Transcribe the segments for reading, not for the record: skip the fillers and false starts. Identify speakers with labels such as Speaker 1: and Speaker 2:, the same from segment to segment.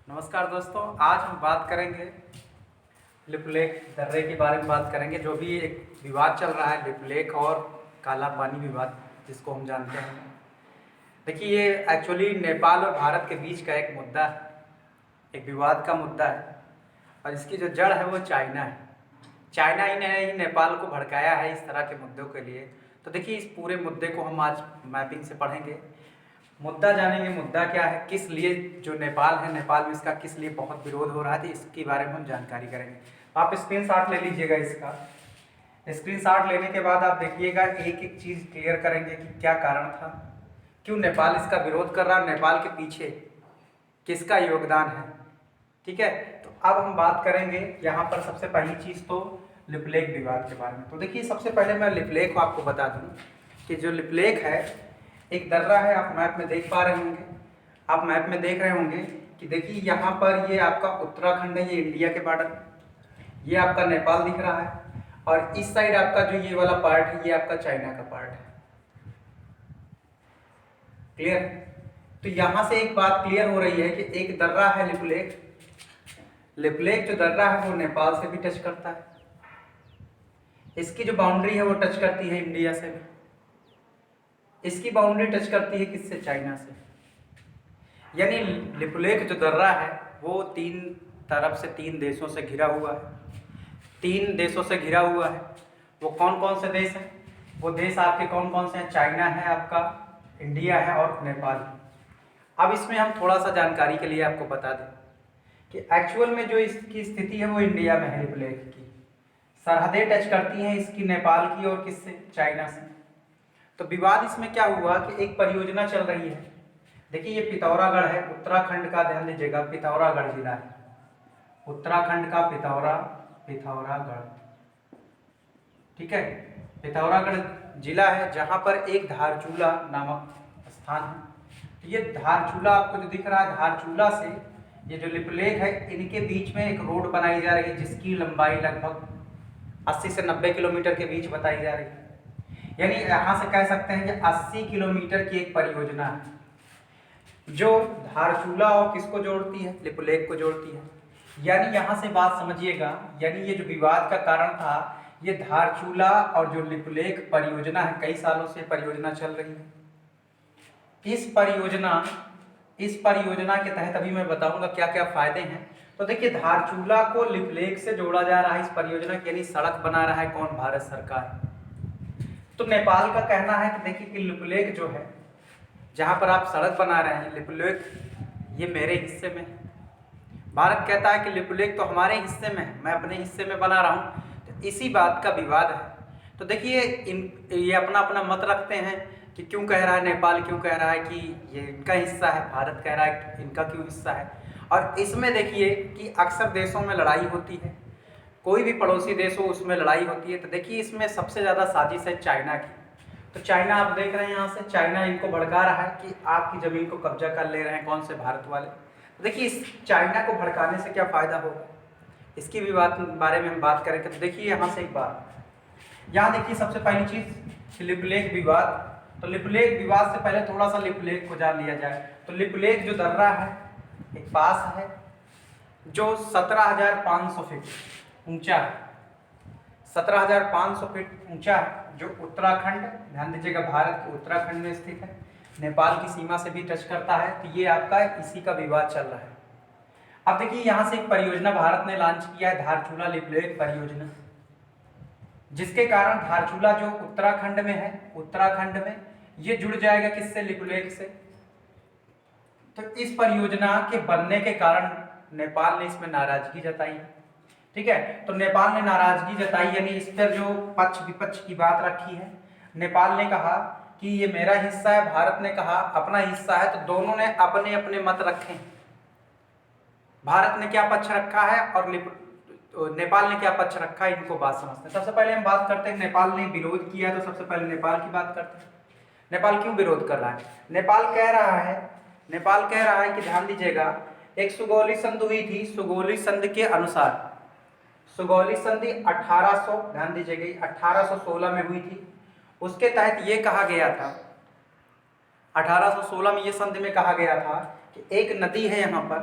Speaker 1: नमस्कार दोस्तों, आज हम बात करेंगे लिपुलेख दर्रे के बारे में बात करेंगे। जो भी एक विवाद चल रहा है लिपुलेख और काला पानी विवाद, जिसको हम जानते हैं। देखिए, ये एक्चुअली नेपाल और भारत के बीच का एक मुद्दा है, एक विवाद का मुद्दा है, और इसकी जो जड़ है वो चाइना है। चाइना ही ने ही नेपाल को भड़काया है इस तरह के मुद्दों के लिए। तो देखिए, इस पूरे मुद्दे को हम आज मैपिंग से पढ़ेंगे, मुद्दा जानेंगे। मुद्दा क्या है, किस लिए जो नेपाल है, नेपाल में इसका किस लिए बहुत विरोध हो रहा है, इसके बारे में हम जानकारी करेंगे। आप स्क्रीनशॉट ले लीजिएगा इसका। स्क्रीनशॉट लेने के बाद आप देखिएगा, एक एक चीज़ क्लियर करेंगे कि क्या कारण था, क्यों नेपाल इसका विरोध कर रहा है, नेपाल के पीछे किसका योगदान है। ठीक है, तो अब हम बात करेंगे यहाँ पर सबसे पहली चीज़ तो लिपुलेख विवाद के बारे में। तो देखिए, सबसे पहले मैं लिपुलेख को आपको बता दूँ कि जो लिपुलेख है एक दर्रा है। आप मैप में देख पा रहे होंगे, आप मैप में देख रहे होंगे कि देखिए यहाँ पर ये आपका उत्तराखंड है, ये इंडिया के बॉर्डर, ये आपका नेपाल दिख रहा है, और इस साइड आपका जो ये वाला पार्ट है ये आपका चाइना का पार्ट है। क्लियर? तो यहाँ से एक बात क्लियर हो रही है कि एक दर्रा है लिपुलेख। लिपुलेख जो दर्रा है वो नेपाल से भी टच करता है, इसकी जो बाउंड्री है वो टच करती है इंडिया से भी, इसकी बाउंड्री टच करती है किससे, चाइना से। यानी लिपुलेख जो दर्रा है वो तीन तरफ से, तीन देशों से घिरा हुआ है। तीन देशों से घिरा हुआ है। वो कौन कौन से देश हैं? वो देश आपके कौन कौन से हैं? चाइना है आपका, इंडिया है और नेपाल। अब इसमें हम थोड़ा सा जानकारी के लिए आपको बता दें कि एक्चुअल में जो इसकी स्थिति है वो इंडिया में है। लिपुलेख की सरहदें टच करती हैं इसकी नेपाल की और किससे, चाइना से। तो विवाद इसमें क्या हुआ कि एक परियोजना चल रही है। देखिए, ये पिथौरागढ़ है, उत्तराखंड का, ध्यान दीजिएगा, पिथौरागढ़ जिला है, उत्तराखंड का पिथौरागढ़। ठीक है, पिथौरागढ़ जिला है, जहां पर एक धारचूला नामक स्थान है। ये धारचूला आपको जो दिख रहा है, धारचूला से ये जो लिपुलेख है, इनके बीच में एक रोड बनाई जा रही है जिसकी लंबाई लगभग 80 से 90 किलोमीटर के बीच बताई जा रही है। यानी यहाँ से कह सकते हैं कि 80 किलोमीटर की एक परियोजना है जो धारचूला और किसको जोड़ती है, लिपुलेख को जोड़ती है। यानी यहाँ से बात समझिएगा, यानी ये जो विवाद का कारण था, ये धारचूला और जो लिपुलेख परियोजना है, कई सालों से परियोजना चल रही है। इस परियोजना के तहत अभी मैं बताऊंगा क्या क्या फायदे हैं। तो देखिए, धारचूला को लिपुलेख से जोड़ा जा रहा है इस परियोजना की, यानी सड़क बना रहा है कौन, भारत सरकार। तो नेपाल का कहना है कि देखिए कि लिपुलेख जो है, जहां पर आप सड़क बना रहे हैं, लिपुलेख ये मेरे हिस्से में है। भारत कहता है कि लिपुलेख तो हमारे हिस्से में है, मैं अपने हिस्से में बना रहा हूं। तो इसी बात का विवाद है। तो देखिए, ये अपना अपना मत रखते हैं कि क्यों कह रहा है नेपाल, क्यों कह रहा है कि ये इनका हिस्सा है, भारत कह रहा है कि इनका क्यों हिस्सा है। और इसमें देखिए कि अक्सर देशों में लड़ाई होती है, कोई भी पड़ोसी देश हो उसमें लड़ाई होती है। तो देखिए, इसमें सबसे ज़्यादा साजिश है चाइना की। तो चाइना आप देख रहे हैं, यहाँ से चाइना इनको भड़का रहा है कि आपकी ज़मीन को कब्जा कर ले रहे हैं, कौन से, भारत वाले। तो देखिए, इस चाइना को भड़काने से क्या फ़ायदा होगा, इसकी भी बारे में हम बात करेंगे। तो देखिए, यहाँ से एक बात, यहाँ देखिए सबसे पहली चीज़ लिपुलेख विवाद। तो लिपुलेख विवाद से पहले थोड़ा सा लिपुलेख को जान लिया जाए। तो लिपुलेख जो दर्रा है एक पास है जो 17,500 फीट ऊंचा है, 17,500 फीट ऊंचा है, जो उत्तराखंड, ध्यान दीजिएगा, भारत के उत्तराखंड में स्थित है, नेपाल की सीमा से भी टच करता है। तो ये आपका इसी का विवाद चल रहा है। अब देखिए, यहाँ से एक परियोजना भारत ने लॉन्च किया है, धारचूला लिपुलेख परियोजना, जिसके कारण धारचूला जो उत्तराखंड में है, उत्तराखंड में ये जुड़ जाएगा किससे, लिपुलेख से। तो इस परियोजना के बनने के कारण नेपाल ने इसमें नाराजगी जताई। ठीक है, तो नेपाल ने नाराजगी जताई, यानी इस पर जो पक्ष विपक्ष की बात रखी है। नेपाल ने कहा कि ये मेरा हिस्सा है, भारत ने कहा अपना हिस्सा है। तो दोनों ने अपने अपने मत रखे। भारत ने क्या पक्ष रखा है और नेपाल ने क्या पक्ष रखा है, इनको बात समझते हैं। सबसे पहले हम बात करते हैं नेपाल ने विरोध किया, तो सबसे पहले नेपाल की बात करते हैं। नेपाल क्यों विरोध कर रहा है? नेपाल कह रहा है कि ध्यान दीजिएगा, एक सुगौली संधि हुई थी। सुगौली संधि के अनुसार, सुगौली संधि 1800, ध्यान दीजिएगा, 1816 में हुई थी। उसके तहत ये कहा गया था, 1816 में ये संधि में कहा गया था कि एक नदी है यहाँ पर,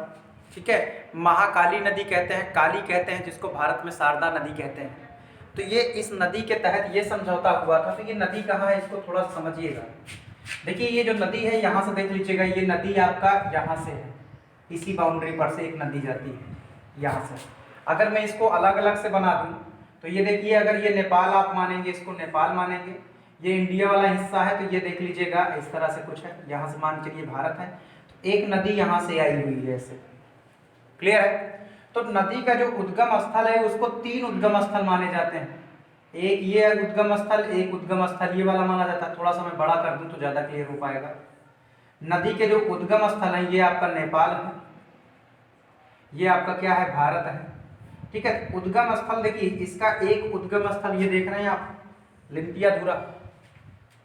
Speaker 1: ठीक है, महाकाली नदी कहते हैं, काली कहते हैं, जिसको भारत में शारदा नदी कहते हैं। तो ये इस नदी के तहत ये समझौता हुआ था। तो ये नदी कहाँ है, इसको थोड़ा समझिएगा। देखिए ये जो नदी है, यहाँ से देख लीजिएगा, ये नदी आपका यहाँ से है, इसी बाउंड्री पर से एक नदी जाती है यहाँ से। अगर मैं इसको अलग अलग से बना दूँ तो ये देखिए, अगर ये नेपाल आप मानेंगे, इसको नेपाल मानेंगे, ये इंडिया वाला हिस्सा है, तो ये देख लीजिएगा इस तरह से कुछ है, यहाँ से मान चलिए भारत है, तो एक नदी यहाँ से आई हुई है ऐसे। क्लियर है? तो नदी का जो उद्गम स्थल है उसको 3 उद्गम स्थल माने जाते हैं। एक ये उद्गम स्थल, एक उद्गम स्थल ये वाला माना जाता है। थोड़ा सा मैं बड़ा कर दूं तो ज्यादा क्लियर हो पाएगा। नदी के जो उद्गम स्थल है ये आपका नेपाल है, ये आपका क्या है, भारत है। ठीक है, उद्गम स्थल देखिए, इसका एक उद्गम स्थल ये देख रहे हैं आप, लिम्पियाधुरा,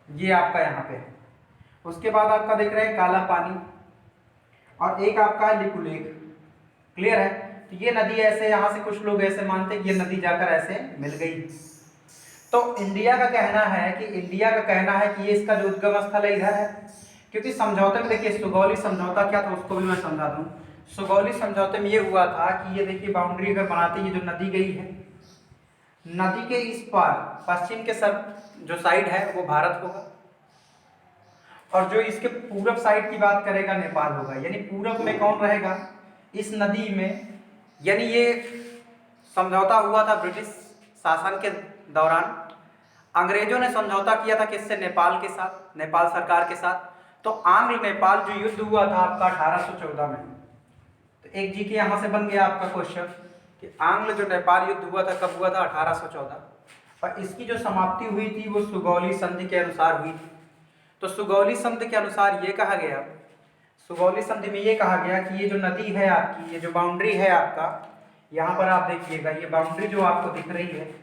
Speaker 1: ये आपका यहाँ पे है। उसके बाद आपका देख रहे हैं काला पानी, और एक आपका है लिपुलेख। क्लियर है? तो ये नदी ऐसे, यहाँ से कुछ लोग ऐसे मानते हैं कि ये नदी जाकर ऐसे मिल गई। तो इंडिया का कहना है कि ये इसका जो उद्गम स्थल है इधर है, क्योंकि समझौते में देखिए, सुगौली समझौता क्या था उसको भी मैं समझा दूं। सुगौली समझौते में ये हुआ था कि ये देखिए बाउंड्री अगर बनाते, ये जो नदी गई है, नदी के इस पार पश्चिम के सब जो साइड है वो भारत होगा, और जो इसके पूरब साइड की बात करेगा नेपाल होगा। यानी पूरब में कौन रहेगा इस नदी में, यानी ये समझौता हुआ था ब्रिटिश शासन के दौरान। अंग्रेजों ने समझौता किया था किससे, नेपाल के साथ, नेपाल सरकार के साथ। तो आंग्ल नेपाल जो युद्ध हुआ था आपका 1814 में, तो एक जी के यहाँ से बन गया आपका क्वेश्चन कि आंग्ल जो नेपाल युद्ध हुआ था कब हुआ था, 1814, और इसकी जो समाप्ति हुई थी वो सुगौली संधि के अनुसार हुई थी। तो सुगौली संधि के अनुसार ये कहा गया, सुगौली संधि में ये कहा गया कि ये जो नदी है आपकी, ये जो बाउंड्री है आपका, यहाँ पर आप देखिएगा ये बाउंड्री जो आपको दिख रही है,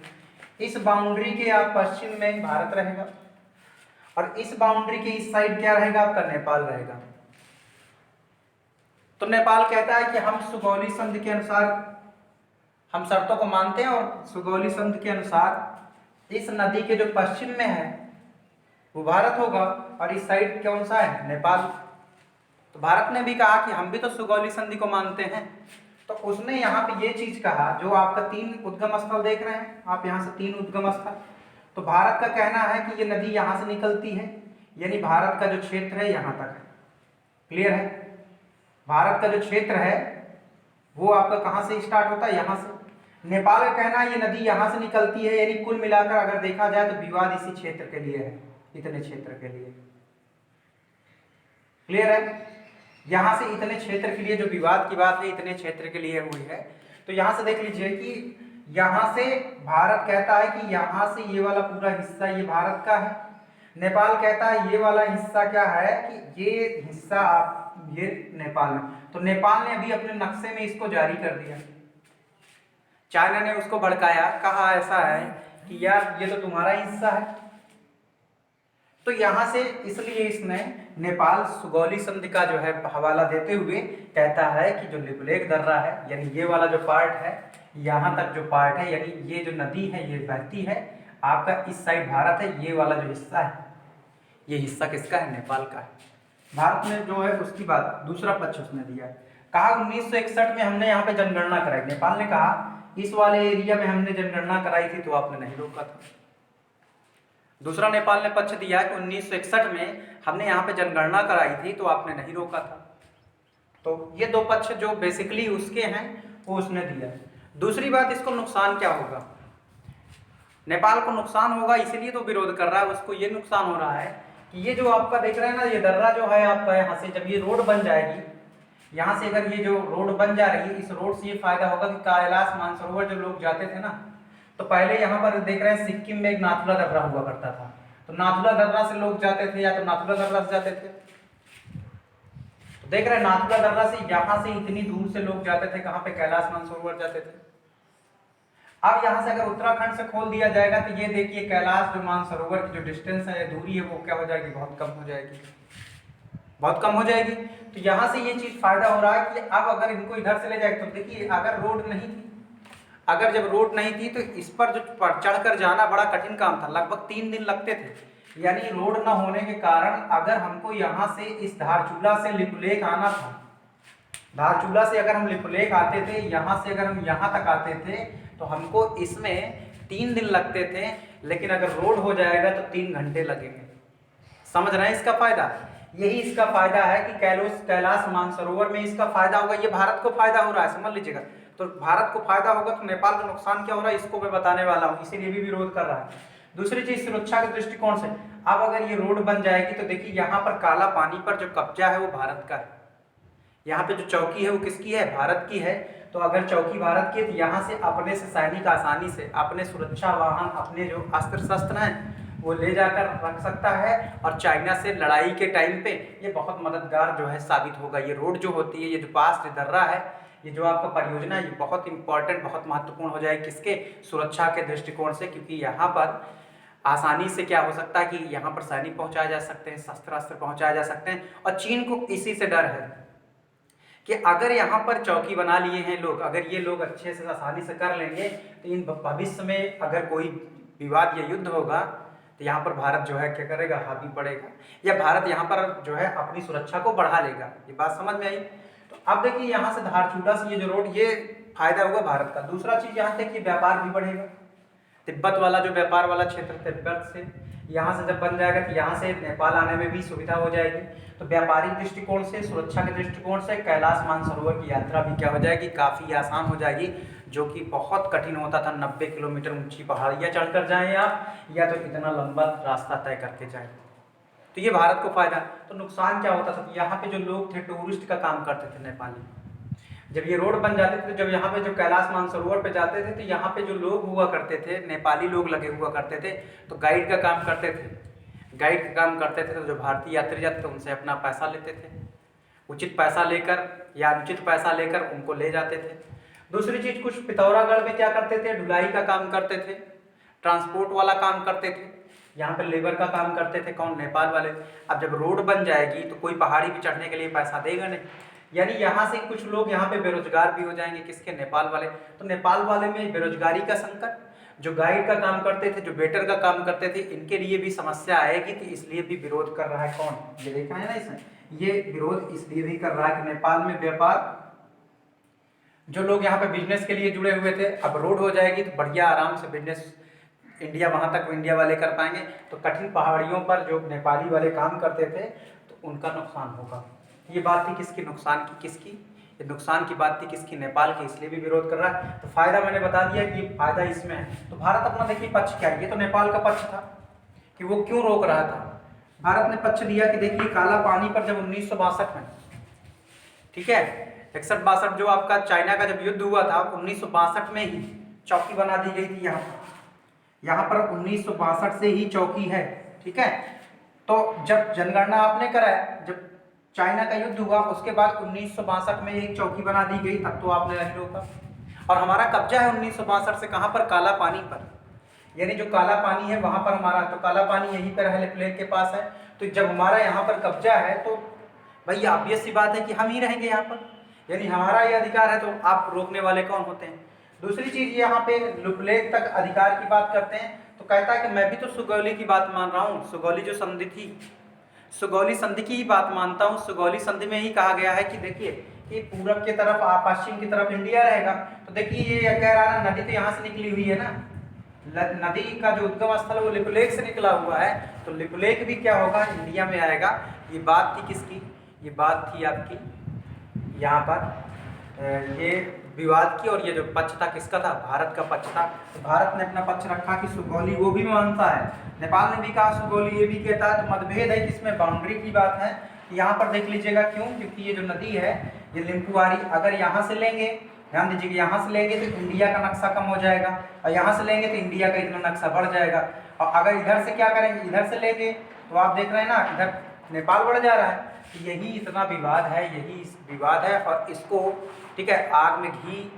Speaker 1: इस बाउंड्री के आप पश्चिम में भारत रहेगा, और इस बाउंड्री के इस साइड क्या रहेगा आपका, नेपाल रहेगा। तो नेपाल कहता है कि हम सुगौली संधि के अनुसार हम शर्तों को मानते हैं, और सुगौली संधि के अनुसार इस नदी के जो पश्चिम में है वो भारत होगा, और इस साइड कौन सा है, नेपाल। तो भारत ने भी कहा कि हम भी तो सुगौली संधि को मानते हैं। तो उसने यहाँ पे ये चीज कहा, जो आपका 3 उद्गम स्थल देख रहे हैं आप, यहाँ से 3 उद्गम स्थल, तो भारत का कहना है कि ये नदी यहाँ से निकलती है, यानी भारत का जो क्षेत्र है यहाँ तक है। क्लियर है? भारत का जो क्षेत्र है वो आपका कहाँ से स्टार्ट होता है, यहाँ से। नेपाल का कहना है ये नदी यहाँ से निकलती है, यानी कुल मिलाकर अगर देखा जाए तो विवाद इसी क्षेत्र के लिए है, इतने क्षेत्र के लिए। क्लियर है? यहाँ से इतने क्षेत्र के लिए जो विवाद की बात है, इतने क्षेत्र के लिए हुई है। तो यहाँ से देख लीजिए कि यहाँ से भारत कहता है कि यहाँ से ये वाला पूरा हिस्सा ये भारत का है, नेपाल कहता है ये वाला हिस्सा क्या है कि ये हिस्सा ये नेपाल में। तो नेपाल ने अभी अपने नक्शे में इसको जारी कर दिया, चाइना ने उसको भड़काया, कहा ऐसा है कि यार ये तो तुम्हारा हिस्सा है। तो यहाँ से इसलिए इसने नेपाल सुगौली संधि का जो है हवाला देते हुए कहता है कि जो लिपुलेख दर्रा है, यानी ये वाला जो पार्ट है, यहाँ तक जो पार्ट है, यानी ये जो नदी है ये बहती है आपका इस साइड भारत है, ये वाला जो हिस्सा है ये हिस्सा किसका है, नेपाल का है। भारत में जो है उसकी बात, दूसरा पक्ष उसने दिया है। कहा 1961 में हमने यहाँ पे जनगणना कराई, नेपाल ने कहा इस वाले एरिया में हमने जनगणना कराई थी तो आपने नहीं रोका था। दूसरा नेपाल ने पक्ष दिया कि 1961 में हमने यहाँ पे जनगणना कराई थी तो आपने नहीं रोका था। तो ये 2 पक्ष जो बेसिकली उसके हैं वो उसने दिया। दूसरी बात, इसको नुकसान क्या होगा, नेपाल को नुकसान होगा इसीलिए तो विरोध कर रहा है। उसको ये नुकसान हो रहा है कि ये जो आपका देख रहे हैं ना, ये दर्रा जो है आपका, यहाँ से जब ये रोड बन जाएगी, यहाँ से अगर ये जो रोड बन जा रही है, इस रोड से ये फायदा होगा कि कैलाश मानसरोवर जो लोग जाते थे ना, तो पहले यहाँ पर देख रहे हैं सिक्किम में एक नाथुला दर्रा हुआ करता था, तो नाथुला दर्रा से लोग जाते थे, या तो नाथुला दर्रा से जाते थे। तो देख रहे हैं नाथुला दर्रा से यहाँ से इतनी दूर से लोग जाते थे, कहाँ पे, कैलाश मानसरोवर जाते थे। अब यहाँ से अगर उत्तराखंड से खोल दिया जाएगा तो ये देखिए कैलाश जो मानसरोवर की जो डिस्टेंस है, दूरी है, वो क्या हो जाएगी, बहुत कम हो जाएगी, बहुत कम हो जाएगी। तो यहाँ से ये चीज फायदा हो रहा है कि अब अगर इनको इधर से ले जाए, तो देखिए अगर रोड नहीं थी, अगर जब रोड नहीं थी तो इस पर जो चढ़कर जाना बड़ा कठिन काम था, लगभग 3 दिन लगते थे। यानी रोड न होने के कारण अगर हमको यहाँ से इस धारचूला से लिपुलेख आना था धारचूला से अगर हम लिपुलेख आते थे, यहाँ से अगर हम यहाँ तक आते थे तो हमको इसमें 3 दिन लगते थे, लेकिन अगर रोड हो जाएगा तो 3 घंटे लगेंगे। समझ रहे हैं इसका फायदा? यही इसका फायदा है कि कैलाश मानसरोवर में इसका फायदा होगा। ये भारत को फायदा हो रहा है, समझ लीजिएगा। तो भारत को फायदा होगा तो नेपाल को नुकसान क्या हो रहा है इसको मैं बताने वाला हूँ, इसीलिए भी विरोध कर रहा है। दूसरी चीज सुरक्षा के दृष्टिकोण से, अब अगर ये रोड बन जाएगी तो देखिए यहाँ पर काला पानी पर जो कब्जा है वो भारत का है। यहाँ पे जो चौकी है वो किसकी है? भारत की है। तो अगर चौकी भारत की है तो यहाँ से अपने से सैनिक आसानी से अपने सुरक्षा वाहन, अपने जो अस्त्र शस्त्र हैं वो ले जाकर रख सकता है, और चाइना से लड़ाई के टाइम पे ये बहुत मददगार जो है साबित होगा। ये रोड जो होती है, ये जो पास दर्रा है, ये जो आपका परियोजना है, ये बहुत इंपॉर्टेंट, बहुत महत्वपूर्ण हो जाएगी किसके? सुरक्षा के दृष्टिकोण से, क्योंकि यहाँ पर आसानी से क्या हो सकता है कि यहाँ पर सैनिक पहुँचाए जा सकते हैं, शस्त्र अस्त्र पहुँचाए जा सकते हैं। और चीन को इसी से डर है कि अगर यहाँ पर चौकी बना लिए हैं लोग, अगर ये लोग अच्छे से आसानी से कर लेंगे तो इन भविष्य में अगर कोई विवाद या युद्ध होगा तो यहाँ पर भारत जो है क्या करेगा? हावी पड़ेगा, या भारत यहाँ पर जो है अपनी सुरक्षा को बढ़ा लेगा। ये बात समझ में आई? तो अब देखिए यहाँ से धारचूला से ये जो रोड, ये फायदा होगा भारत का। दूसरा चीज यहाँ देखिए व्यापार भी बढ़ेगा। तिब्बत वाला जो व्यापार वाला क्षेत्र, तिब्बत से यहाँ से जब बन जाएगा तो यहाँ से नेपाल आने में भी सुविधा हो जाएगी। तो व्यापारिक दृष्टिकोण से, सुरक्षा के दृष्टिकोण से कैलाश मानसरोवर की यात्रा भी क्या हो जाएगी? काफ़ी आसान हो जाएगी, जो कि बहुत कठिन होता था। 90 किलोमीटर ऊंची पहाड़ियाँ चढ़कर जाएं आप, या तो इतना लंबा रास्ता तय करके जाएं। तो ये भारत को फायदा। तो नुकसान क्या होता था? यहाँ पे जो लोग थे टूरिस्ट का काम करते थे नेपाली, जब ये रोड बन जाती थी, जब यहाँ पे जो कैलाश मानसरोवर पे जाते थे तो यहाँ पे जो लोग हुआ करते थे, नेपाली लोग लगे हुआ करते थे, तो गाइड का काम करते थे। गाइड का काम करते थे तो जो भारतीय यात्री जाते थे उनसे अपना पैसा लेते थे, उचित पैसा लेकर या अनुचित पैसा लेकर उनको ले जाते थे। दूसरी चीज, कुछ पिथौरागढ़ में क्या करते थे? ढुलाई का काम करते थे, ट्रांसपोर्ट वाला काम करते थे, यहाँ पर लेबर का काम करते थे। कौन? नेपाल वाले। अब जब रोड बन जाएगी तो कोई पहाड़ी पे चढ़ने के लिए पैसा देगा नहीं, यानी यहाँ से कुछ लोग यहाँ पे बेरोजगार भी हो जाएंगे। किसके? नेपाल वाले। तो नेपाल वाले में बेरोजगारी का संकट, जो गाइड का काम करते थे, जो वेटर का काम करते थे, इनके लिए भी समस्या आएगी। तो इसलिए भी विरोध कर रहा है कौन? ये देखा है ना इसमें, ये विरोध इसलिए भी कर रहा है कि नेपाल में व्यापार, जो लोग यहाँ पे बिजनेस के लिए जुड़े हुए थे, अब रोड हो जाएगी तो बढ़िया आराम से बिजनेस इंडिया, वहाँ तक इंडिया वाले कर पाएंगे। तो कठिन पहाड़ियों पर जो नेपाली वाले काम करते थे तो उनका नुकसान होगा। ये बात थी किसकी? नुकसान की। किसकी? ये नुकसान की बात थी किसकी? नेपाल की। इसलिए भी विरोध कर रहा है। तो फायदा मैंने बता दिया कि फायदा इसमें है। तो भारत अपना देखिए पक्ष क्या है, ये तो नेपाल का पक्ष था कि वो क्यों रोक रहा था। भारत ने पक्ष दिया कि देखिए काला पानी पर जब 1962 में, ठीक है, 61-62 जो आपका चाइना का जब युद्ध हुआ था, 1962 में ही चौकी बना दी गई थी। यहाँ पर 1962 से ही चौकी है, ठीक है। तो जब जनगणना आपने कराया, जब चाइना का युद्ध हुआ उसके बाद 1962 में एक चौकी बना दी गई, तब तो आपने नहीं रोका। और हमारा कब्जा है 1962 से कहाँ पर? काला पानी पर, यानी जो काला पानी है वहाँ पर हमारा, तो काला पानी यहीं पर है, लिपुलेख के पास है। तो जब हमारा यहाँ पर कब्जा है तो भाई ऑब्वियस सी बात है कि हम ही रहेंगे यहाँ पर, यानी हमारा ये अधिकार है। तो आप रोकने वाले कौन होते हैं? दूसरी चीज, यहाँ पे लिपुलेख तक अधिकार की बात करते हैं तो कहता है कि मैं भी तो सुगौली की बात मान रहा हूँ। सुगौली जो संधि थी, सुगौली संधि की ही बात मानता हूँ। सुगौली संधि में ही कहा गया है कि देखिए ये पूरब की तरफ, पश्चिम की तरफ इंडिया रहेगा। तो देखिए ये कह रहा है नदी तो यहाँ से निकली हुई है ना, नदी का जो उद्गम स्थल है वो लिपुलेख से निकला हुआ है, तो लिपुलेख भी क्या होगा? इंडिया में आएगा। ये बात थी किसकी? ये बात थी आपकी यहाँ पर ये विवाद की, और ये जो पक्ष था किसका था? भारत का पक्ष था। तो भारत ने अपना पक्ष रखा कि सुगौली वो भी मानता है, नेपाल ने भी कहा सुगौली, ये भी कहता है। तो मतभेद है किसमें? बाउंड्री की बात है। यहाँ पर देख लीजिएगा क्यों, क्योंकि ये जो नदी है ये लिम्पुवारी, अगर यहाँ से लेंगे, ध्यान दीजिएगा, यहाँ से लेंगे तो इंडिया का नक्शा कम हो जाएगा, और यहाँ से लेंगे तो इंडिया का इतना नक्शा बढ़ जाएगा। और अगर इधर से क्या करेंगे, इधर से लेंगे तो आप देख रहे हैं ना इधर नेपाल बढ़ जा रहा है। यही इतना विवाद है, यही विवाद है, और इसको, ठीक है, आग में घी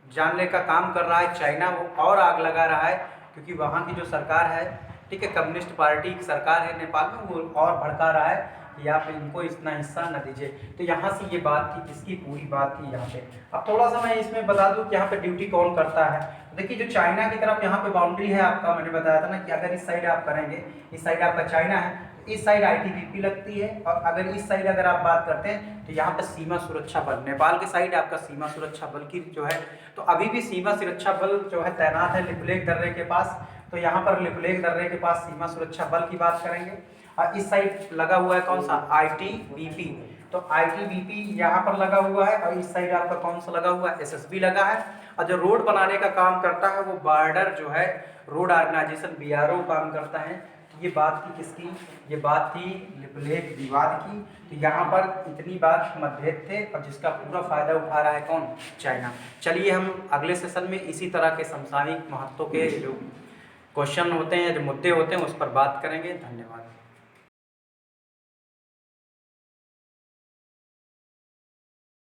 Speaker 1: जानने का काम कर रहा है चाइना, वो और आग लगा रहा है, क्योंकि वहाँ की जो सरकार है, ठीक है, कम्युनिस्ट पार्टी की सरकार है नेपाल में, वो और भड़का रहा है कि आप इनको इतना हिस्सा न दीजिए। तो यहाँ से ये बात थी, किसकी पूरी बात थी यहाँ पे। अब थोड़ा सा मैं इसमें बता दूँ कि यहाँ पे ड्यूटी कौन करता है। देखिए जो चाइना की तरफ यहाँ पे बाउंड्री है आपका, मैंने बताया था ना कि अगर इस साइड आप करेंगे, इस साइड आपका चाइना है, इस साइड आईटीबीपी लगती है, और अगर इस साइड अगर आप बात करते हैं तो यहाँ पर सीमा सुरक्षा बल, नेपाल के साइड आपका सीमा सुरक्षा बल की जो है, तो अभी भी सीमा सुरक्षा बल जो है तैनात है लिपुलेख दर्रे के पास। तो यहाँ पर लिपुलेख दर्रे के पास सीमा सुरक्षा बल की बात करेंगे। और इस साइड लगा हुआ है कौन सा, आईटीबीपी, तो आईटीबीपी यहाँ पर लगा हुआ है, और इस साइड आपका कौन सा लगा हुआ है, एसएसबी लगा है। और जो रोड बनाने का काम करता है वो बॉर्डर जो है रोड ऑर्गेनाइजेशन बीआरओ काम करता है। तो ये बात थी किसकी, ये बात थी लिपुलेख विवाद की। तो यहाँ पर इतनी बात मतभेद थे, और जिसका पूरा फायदा उठा रहा है कौन, चाइना। चलिए हम अगले सेशन में इसी तरह के समसामयिक महत्व के जो क्वेश्चन होते हैं, जो मुद्दे होते हैं, उस पर बात करेंगे। धन्यवाद।